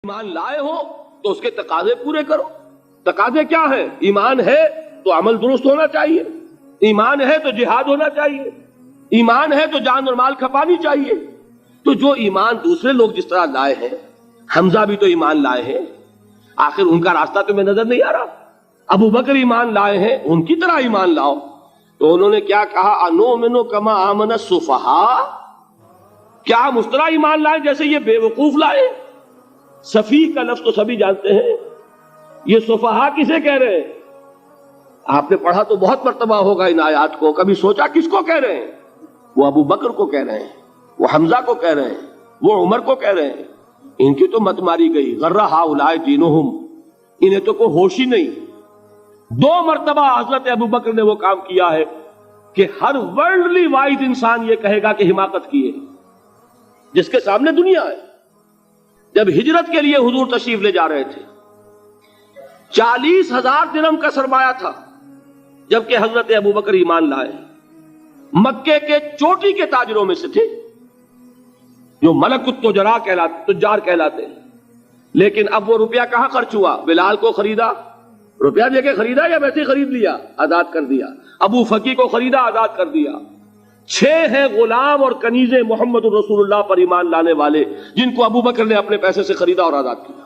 ایمان لائے ہو تو اس کے تقاضے پورے کرو. تقاضے کیا ہیں؟ ایمان ہے تو عمل درست ہونا چاہیے، ایمان ہے تو جہاد ہونا چاہیے، ایمان ہے تو جان اور مال کھپانی چاہیے. تو جو ایمان دوسرے لوگ جس طرح لائے ہیں، حمزہ بھی تو ایمان لائے ہیں، آخر ان کا راستہ تمہیں نظر نہیں آ رہا؟ ابو بکر ایمان لائے ہیں، ان کی طرح ایمان لاؤ. تو انہوں نے کیا کہا؟ انؤمن کما آمن السفہاء، کیا ہم اس طرح ایمان لائے جیسے یہ بے وقوف لائے؟ سفیہ کا لفظ تو سبھی جانتے ہیں، یہ سفہاء کسے کہہ رہے ہیں؟ آپ نے پڑھا تو بہت مرتبہ ہوگا ان آیات کو، کبھی سوچا کس کو کہہ رہے ہیں؟ وہ ابو بکر کو کہہ رہے ہیں، وہ حمزہ کو کہہ رہے ہیں، وہ عمر کو کہہ رہے ہیں. ان کی تو مت ماری گئی، غرہ ہؤلاء دینہم، انہیں تو کوئی ہوش ہی نہیں. 2 مرتبہ حضرت ابو بکر نے وہ کام کیا ہے کہ ہر ورلڈلی وائز انسان یہ کہے گا کہ حماقت کی ہے جس کے سامنے دنیا ہے. جب ہجرت کے لیے حضور تشریف لے جا رہے تھے، 40,000 درہم کا سرمایہ تھا، جبکہ حضرت ابو بکر ایمان لائے. مکے کے چوٹی کے تاجروں میں سے تھے، جو ملک تجار کہلاتے ہیں. لیکن اب وہ روپیہ کہاں خرچ ہوا؟ بلال کو خریدا، روپیہ دے کے خریدا یا ویسے خرید لیا؟ آزاد کر دیا. ابو فقی کو خریدا، آزاد کر دیا. 6 ہیں غلام اور کنیزیں محمد رسول اللہ پر ایمان لانے والے، جن کو ابو بکر نے اپنے پیسے سے خریدا اور آزاد کیا.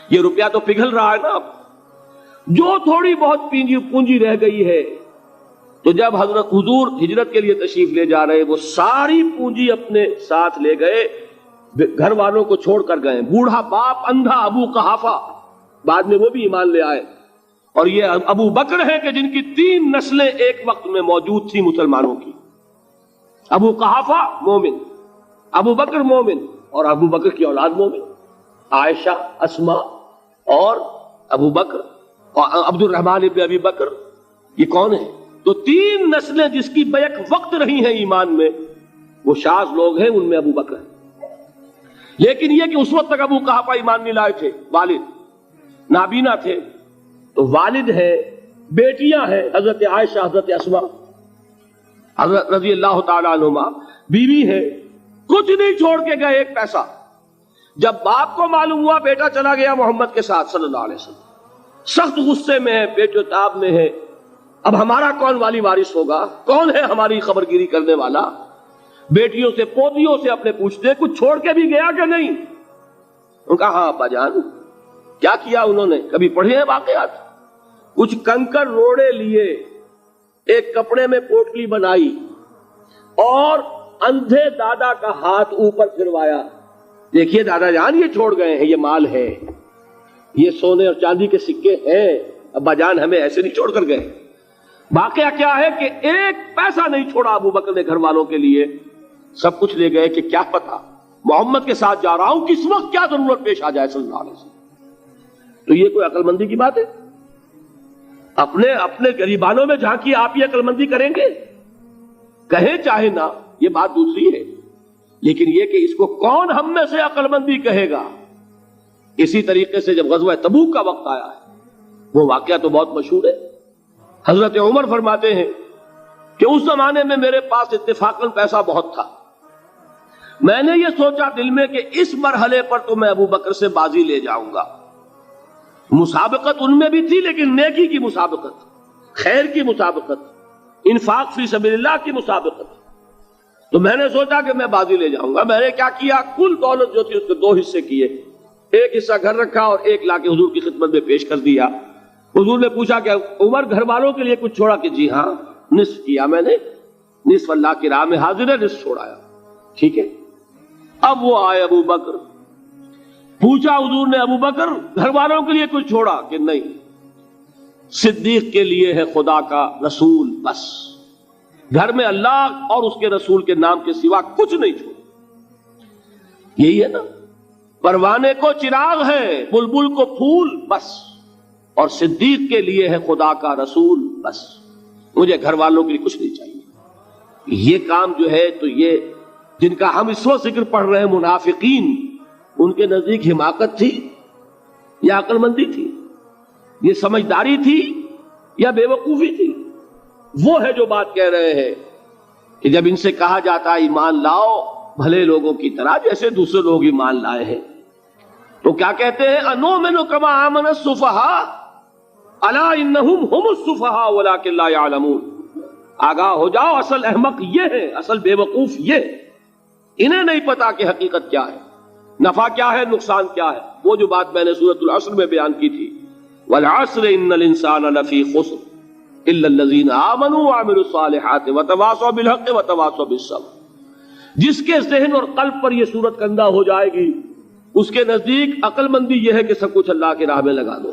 یہ روپیہ تو پگھل رہا ہے نا. اب جو تھوڑی بہت پونجی رہ گئی ہے، تو جب حضرت حضور ہجرت کے لیے تشریف لے جا رہے، وہ ساری پونجی اپنے ساتھ لے گئے، گھر والوں کو چھوڑ کر گئے. بوڑھا باپ اندھا ابو قحافہ، بعد میں وہ بھی ایمان لے آئے. اور یہ ابو بکر ہیں کہ جن کی 3 نسلیں ایک وقت میں موجود تھیں مسلمانوں کی. ابو قحافہ مومن، ابو بکر مومن، اور ابو بکر کی اولاد مومن، عائشہ، اسماء اور ابو بکر اور عبد الرحمن ابن ابی بکر. یہ کون ہیں؟ تو 3 نسلیں جس کی بیک وقت رہی ہیں ایمان میں، وہ شاذ لوگ ہیں، ان میں ابو بکر ہیں. لیکن یہ کہ اس وقت تک ابو قحافہ ایمان نہیں لائے تھے، والد نابینا تھے. تو والد ہے، بیٹیاں ہیں، حضرت عائشہ، حضرت اسماء حضرت رضی اللہ تعالی عنہما، بیوی ہے. کچھ نہیں چھوڑ کے گئے، ایک پیسہ. جب باپ کو معلوم ہوا بیٹا چلا گیا محمد کے ساتھ صلی اللہ علیہ وسلم، سخت غصے میں ہے، پیٹ و تاب میں ہے. اب ہمارا کون والی وارث ہوگا؟ کون ہے ہماری خبرگیری کرنے والا؟ بیٹیوں سے پوتیوں سے اپنے پوچھتے کچھ چھوڑ کے بھی گیا کہ نہیں؟ ان کا ہاں ابا جان. کیا کیا انہوں نے؟ کبھی پڑھے ہیں واقعات؟ کچھ کنکر روڑے لیے، ایک کپڑے میں پوٹلی بنائی اور اندھے دادا کا ہاتھ اوپر پھروایا. دیکھیے دادا جان، یہ چھوڑ گئے ہیں، یہ مال ہے، یہ سونے اور چاندی کے سکے ہیں، ابا جان ہمیں ایسے نہیں چھوڑ کر گئے. واقعہ کیا ہے کہ ایک پیسہ نہیں چھوڑا ابو بکر نے گھر والوں کے لیے، سب کچھ لے گئے کہ کیا پتا محمد کے ساتھ جا رہا ہوں، کس وقت کیا ضرورت پیش آ جائے صلی اللہ علیہ وسلم. تو یہ کوئی عقل مندی کی بات ہے؟ اپنے غریبانوں میں جھانکی آپ یہ عقل مندی کریں گے؟ کہیں چاہے نہ، یہ بات دوسری ہے. لیکن یہ کہ اس کو کون ہم میں سے عقل مندی کہے گا؟ اسی طریقے سے جب غزوہ تبوک کا وقت آیا ہے، وہ واقعہ تو بہت مشہور ہے. حضرت عمر فرماتے ہیں کہ اس زمانے میں میرے پاس اتفاقاً پیسہ بہت تھا. میں نے یہ سوچا دل میں کہ اس مرحلے پر تو میں ابو بکر سے بازی لے جاؤں گا. مسابقت ان میں بھی تھی، لیکن نیکی کی مسابقت، خیر کی مسابقت، انفاق فی سبیل اللہ کی مسابقت. تو میں نے سوچا کہ میں بازی لے جاؤں گا. میں نے کیا کیا؟ کل دولت جو تھی اس کے 2 حصے کیے. ایک حصہ گھر رکھا اور ایک لا کے حضور کی خدمت میں پیش کر دیا. حضور نے پوچھا کہ عمر گھر والوں کے لیے کچھ چھوڑا؟ کہ جی ہاں، نصف کیا میں نے، نصف اللہ کی راہ میں حاضر ہے، نصف چھوڑایا. ٹھیک ہے. اب وہ آئے ابو بکر، پوچھا حضور نے ابو بکر گھر والوں کے لیے کچھ چھوڑا؟ کہ نہیں، صدیق کے لیے ہے خدا کا رسول، بس گھر میں اللہ اور اس کے رسول کے نام کے سوا کچھ نہیں چھوڑا. یہی ہے نا، پروانے کو چراغ ہے، بلبل کو پھول، بس، اور صدیق کے لیے ہے خدا کا رسول، بس، مجھے گھر والوں کے لیے کچھ نہیں چاہیے. یہ کام جو ہے، تو یہ جن کا ہم اس وقت ذکر پڑھ رہے ہیں منافقین، ان کے نزدیک حماقت تھی یا عقل مندی تھی؟ یہ سمجھداری تھی یا بے وقوفی تھی؟ وہ ہے جو بات کہہ رہے ہیں کہ جب ان سے کہا جاتا ہے ایمان لاؤ بھلے لوگوں کی طرح جیسے دوسرے لوگ ایمان لائے ہیں، تو کیا کہتے ہیں؟ انؤمن کما آمن السفہاء الا انہم ہم السفہاء ولکن لا یعلمون. آگاہ ہو جاؤ، اصل احمق یہ ہے، اصل بے وقوف یہ ہے، انہیں نہیں پتا کہ حقیقت کیا ہے، نفع کیا ہے، نقصان کیا ہے. وہ جو بات میں نے سورۃ العصر میں بیان کی تھی، والعصر ان الانسان لفی خسر الا الذین آمنوا وعملوا الصالحات وتواصوا بالحق وتواصوا بالصبر. جس کے ذہن اور قلب پر یہ صورت کندہ ہو جائے گی، اس کے نزدیک عقل مندی یہ ہے کہ سب کچھ اللہ کی راہ میں لگا دو.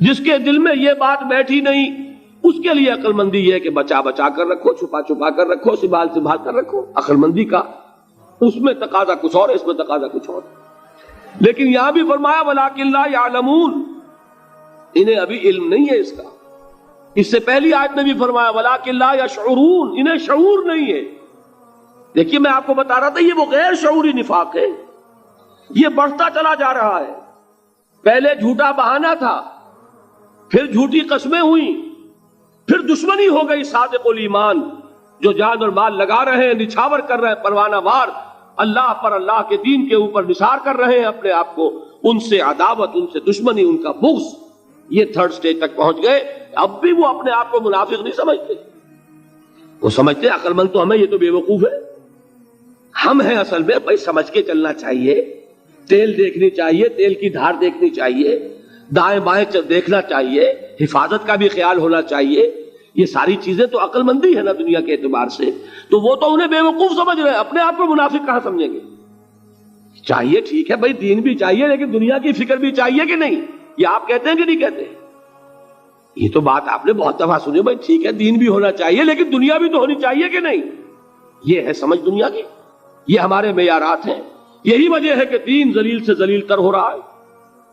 جس کے دل میں یہ بات بیٹھی نہیں، اس کے لیے عقل مندی یہ ہے کہ بچا بچا کر رکھو، چھپا چھپا کر رکھو، سنبھال سنبھال کر رکھو. عقل مندی کا اس میں تقاضا کچھ اور ہے، اس میں تقاضا کچھ اور. لیکن یہاں بھی فرمایا ولکن لا یعلمون، انہیں ابھی علم نہیں ہے اس کا. اس سے پہلی آیت میں بھی فرمایا ولکن لا یشعرون، انہیں شعور نہیں ہے. دیکھیے میں آپ کو بتا رہا تھا یہ وہ غیر شعوری نفاق ہے، یہ بڑھتا چلا جا رہا ہے. پہلے جھوٹا بہانہ تھا، پھر جھوٹی قسمیں ہوئیں، پھر دشمنی ہو گئی صادق الایمان جو جان اور مال لگا رہے ہیں، نچھاور کر رہے ہیں پروانہ وار اللہ پر، اللہ کے دین کے اوپر نثار کر رہے ہیں اپنے آپ کو. ان سے عداوت، ان سے دشمنی، ان کا بغض، یہ تھرڈ سٹیج تک پہنچ گئے. اب بھی وہ اپنے آپ کو منافق نہیں سمجھتے، وہ سمجھتے عقل مند تو ہمیں، یہ تو بے وقوف ہے. ہم ہیں اصل میں بھائی، سمجھ کے چلنا چاہیے، تیل دیکھنی چاہیے، تیل کی دھار دیکھنی چاہیے، دائیں بائیں دیکھنا چاہیے، حفاظت کا بھی خیال ہونا چاہیے. یہ ساری چیزیں تو عقل مندی ہے نا دنیا کے اعتبار سے. تو وہ تو انہیں بے وقوف سمجھ رہے ہیں، اپنے آپ کو منافق کہاں سمجھیں گے؟ چاہیے ٹھیک ہے بھائی، دین بھی چاہیے لیکن دنیا کی فکر بھی چاہیے کہ نہیں؟ یہ آپ کہتے ہیں کہ نہیں کہتے؟ یہ تو بات آپ نے بہت دفعہ سنی بھائی، ٹھیک ہے دین بھی ہونا چاہیے لیکن دنیا بھی تو ہونی چاہیے کہ نہیں؟ یہ ہے سمجھ دنیا کی، یہ ہمارے معیارات ہیں. یہی وجہ ہے کہ دین ذلیل سے ذلیل تر ہو رہا ہے.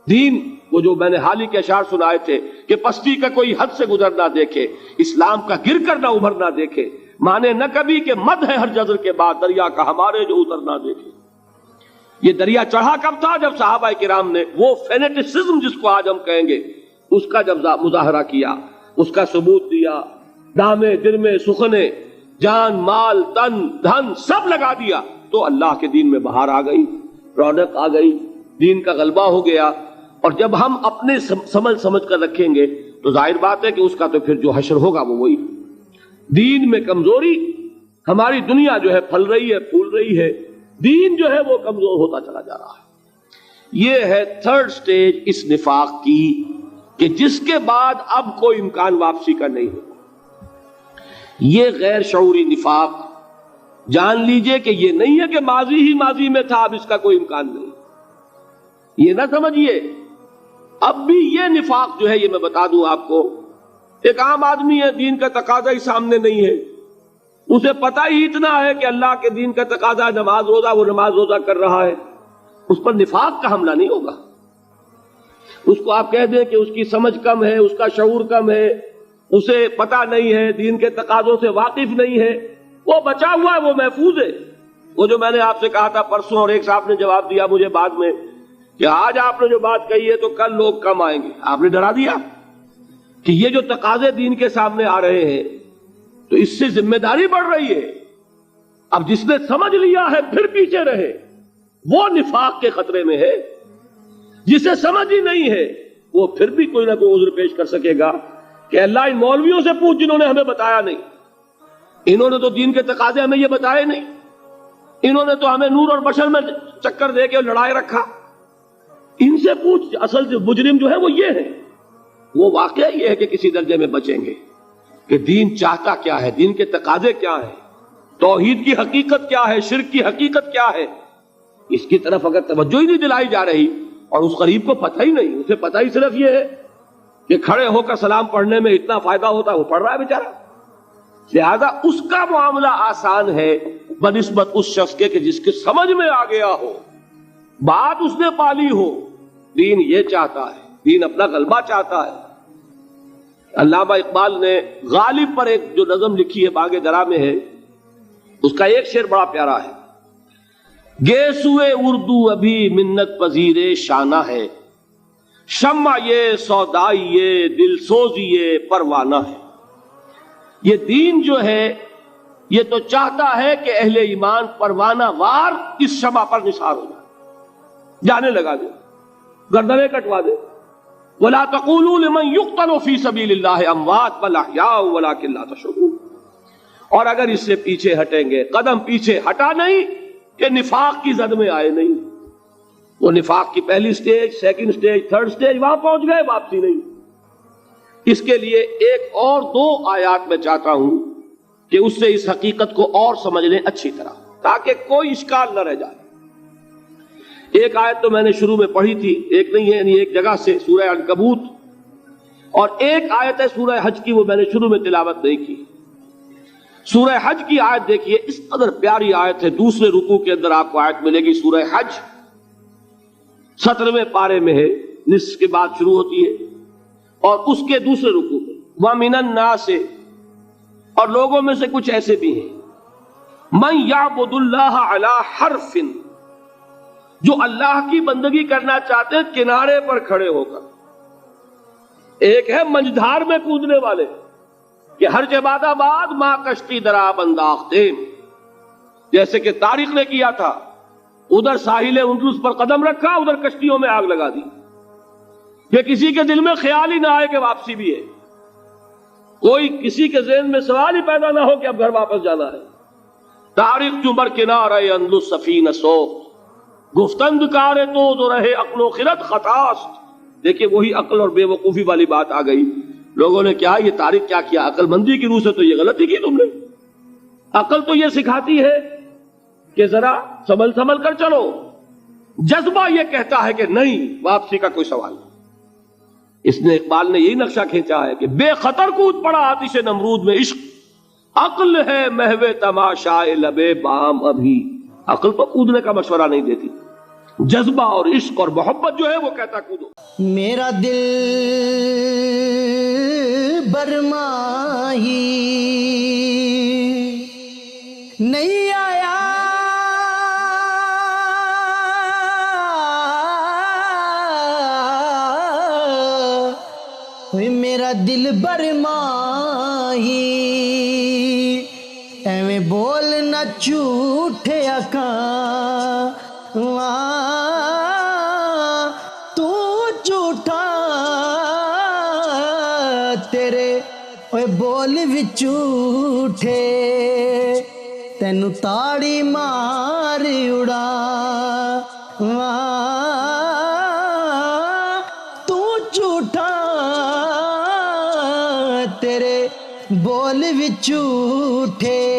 دین وہ جو میں نے حال ہی کے اشعار سنائے تھے کہ پستی کا کوئی حد سے گزر نہ دیکھے، اسلام کا گر کر نہ ابھر نہ دیکھے، مانے نہ کبھی کہ مد ہے ہر جزر کے بعد دریا کا ہمارے جو اتر نہ دیکھے. یہ دریا چڑھا کب تھا؟ جب صحابہ کرام نے وہ فینیٹسزم جس کو آج ہم کہیں گے اس کا جب مظاہرہ کیا، اس کا ثبوت دیا، دامے درمے سخنے، جان مال تن دھن سب لگا دیا، تو اللہ کے دین میں بہار آ گئی، رونق آ گئی، دین کا غلبہ ہو گیا. اور جب ہم اپنے سمجھ کر رکھیں گے تو ظاہر بات ہے کہ اس کا تو پھر جو حشر ہوگا وہ وہی. دین میں کمزوری، ہماری دنیا جو ہے پھل رہی ہے، پھول رہی ہے، دین جو ہے وہ کمزور ہوتا چلا جا رہا ہے. یہ ہے تھرڈ سٹیج اس نفاق کی کہ جس کے بعد اب کوئی امکان واپسی کا نہیں ہوگا. یہ غیر شعوری نفاق جان لیجئے کہ یہ نہیں ہے کہ ماضی ہی ماضی میں تھا، اب اس کا کوئی امکان نہیں. یہ نہ سمجھیے اب بھی یہ نفاق جو ہے، یہ میں بتا دوں آپ کو، ایک عام آدمی ہے، دین کا تقاضا ہی سامنے نہیں ہے، اسے پتہ ہی اتنا ہے کہ اللہ کے دین کا تقاضا نماز روزہ، وہ نماز روزہ کر رہا ہے، اس پر نفاق کا حملہ نہیں ہوگا. اس کو آپ کہہ دیں کہ اس کی سمجھ کم ہے، اس کا شعور کم ہے، اسے پتہ نہیں ہے، دین کے تقاضوں سے واقف نہیں ہے، وہ بچا ہوا ہے، وہ محفوظ ہے. وہ جو میں نے آپ سے کہا تھا پرسوں، اور ایک صاحب نے جواب دیا مجھے بعد میں کہ آج آپ نے جو بات کہی ہے تو کل لوگ کم آئیں گے. آپ نے ڈرا دیا کہ یہ جو تقاضے دین کے سامنے آ رہے ہیں تو اس سے ذمہ داری بڑھ رہی ہے. اب جس نے سمجھ لیا ہے پھر پیچھے رہے، وہ نفاق کے خطرے میں ہے. جسے سمجھ ہی نہیں ہے وہ پھر بھی کوئی نہ کوئی عذر پیش کر سکے گا کہ اللہ ان مولویوں سے پوچھ جنہوں نے ہمیں بتایا نہیں، انہوں نے تو دین کے تقاضے ہمیں یہ بتائے نہیں، انہوں نے تو ہمیں نور اور بشر میں چکر دے کے لڑائے رکھا. ان سے پوچھ. اصل جو مجرم جو ہے وہ یہ ہے، وہ واقعہ یہ ہے کہ کسی درجے میں بچیں گے کہ دین چاہتا کیا ہے، دین کے تقاضے کیا ہیں، توحید کی حقیقت کیا ہے، شرک کی حقیقت کیا ہے. اس کی طرف اگر توجہ ہی نہیں دلائی جا رہی اور اس غریب کو پتہ ہی نہیں، اسے پتہ ہی صرف یہ ہے کہ کھڑے ہو کر سلام پڑھنے میں اتنا فائدہ ہوتا ہے، وہ پڑھ رہا ہے بیچارہ، لہذا اس کا معاملہ آسان ہے بنسبت اس شخص کے کہ جس کے سمجھ میں آ گیا ہو، بات اس نے پالی ہو. دین یہ چاہتا ہے، دین اپنا غلبہ چاہتا ہے. علامہ اقبال نے غالب پر ایک جو نظم لکھی ہے باغ درا میں ہے، اس کا ایک شعر بڑا پیارا ہے. گیسوئے اردو ابھی منت پذیر شانہ ہے، شمع یہ سودائی یہ دل سوزی یہ پروانہ ہے. یہ دین جو ہے یہ تو چاہتا ہے کہ اہل ایمان پروانہ وار اس شمع پر نثار ہو جائے، جانے لگا دے. گردنیں کٹوا دے. وَلَا تَقُولُوا لِمَنْ يُقْتَلُ فِي سَبِيلِ اللَّهِ أَمْوَاتٌ بَلْ أَحْيَاءٌ وَلَٰكِن لَّا تَشْعُرُونَ. اور اگر اس سے پیچھے ہٹیں گے، قدم پیچھے ہٹا نہیں کہ نفاق کی زد میں آئے نہیں. وہ نفاق کی پہلی stage, second stage, third stage, وہاں پہنچ گئے، واپسی نہیں. اس کے لیے ایک اور دو آیات میں چاہتا ہوں کہ اس سے اس حقیقت کو اور سمجھ لیں اچھی طرح، تاکہ کوئی اشکال نہ رہ جائے. ایک آیت تو میں نے شروع میں پڑھی تھی، ایک نہیں ہے، یعنی ایک جگہ سے سورہ عنکبوت، اور ایک آیت ہے سورہ حج کی، وہ میں نے شروع میں تلاوت نہیں کی. سورہ حج کی آیت دیکھیے، اس قدر پیاری آیت ہے. دوسرے رکوع کے اندر آپ کو آیت ملے گی، سورہ حج 17ویں پارے میں ہے، نصف کے بعد شروع ہوتی ہے، اور اس کے دوسرے رکوع میں وَمِنَ النَّاسِ، اور لوگوں میں سے کچھ ایسے بھی ہیں، مَن يَعْبُدُ اللَّهَ عَلَى حَرْفٍ، جو اللہ کی بندگی کرنا چاہتے ہیں کنارے پر کھڑے ہو کر. ایک ہے منجدھار میں کودنے والے کہ ہر جباد آباد ماں کشتی دراب انداختے، جیسے کہ طارق نے کیا تھا، ادھر ساحل اندلس پر قدم رکھا، ادھر کشتیوں میں آگ لگا دی، کہ کسی کے دل میں خیال ہی نہ آئے کہ واپسی بھی ہے، کوئی کسی کے ذہن میں سوال ہی پیدا نہ ہو کہ اب گھر واپس جانا ہے. طارق چمر کنارہ اندلس سفینہ سوخت، گفتند کارے تو رہے عقل و خرد خطاست. دیکھیں وہی عقل اور بے وقوفی والی بات آ گئی. لوگوں نے کیا یہ طارق کیا کیا، عقل مندی کی روح سے تو یہ غلطی کی تم نے. عقل تو یہ سکھاتی ہے کہ ذرا سنبھل کر چلو، جذبہ یہ کہتا ہے کہ نہیں، واپسی کا کوئی سوال نہیں. اس نے اقبال نے یہی نقشہ کھینچا ہے کہ بے خطر کود پڑا آتش نمرود میں عشق، عقل ہے محو تماشائے لبے بام ابھی. عقل تو کودنے کا مشورہ نہیں دیتی، جذبہ اور عشق اور محبت جو ہے وہ کہتا کودو. میرا دل برماہی نہیں آیا، میرا دل برماہی ایویں بولنا جھوٹے آقا، تو جھوٹا تیرے اوے بول بھی جھوٹے، تینو تاڑی مار اڑا، تو جھوٹا تیرے بول بھی جھوٹے.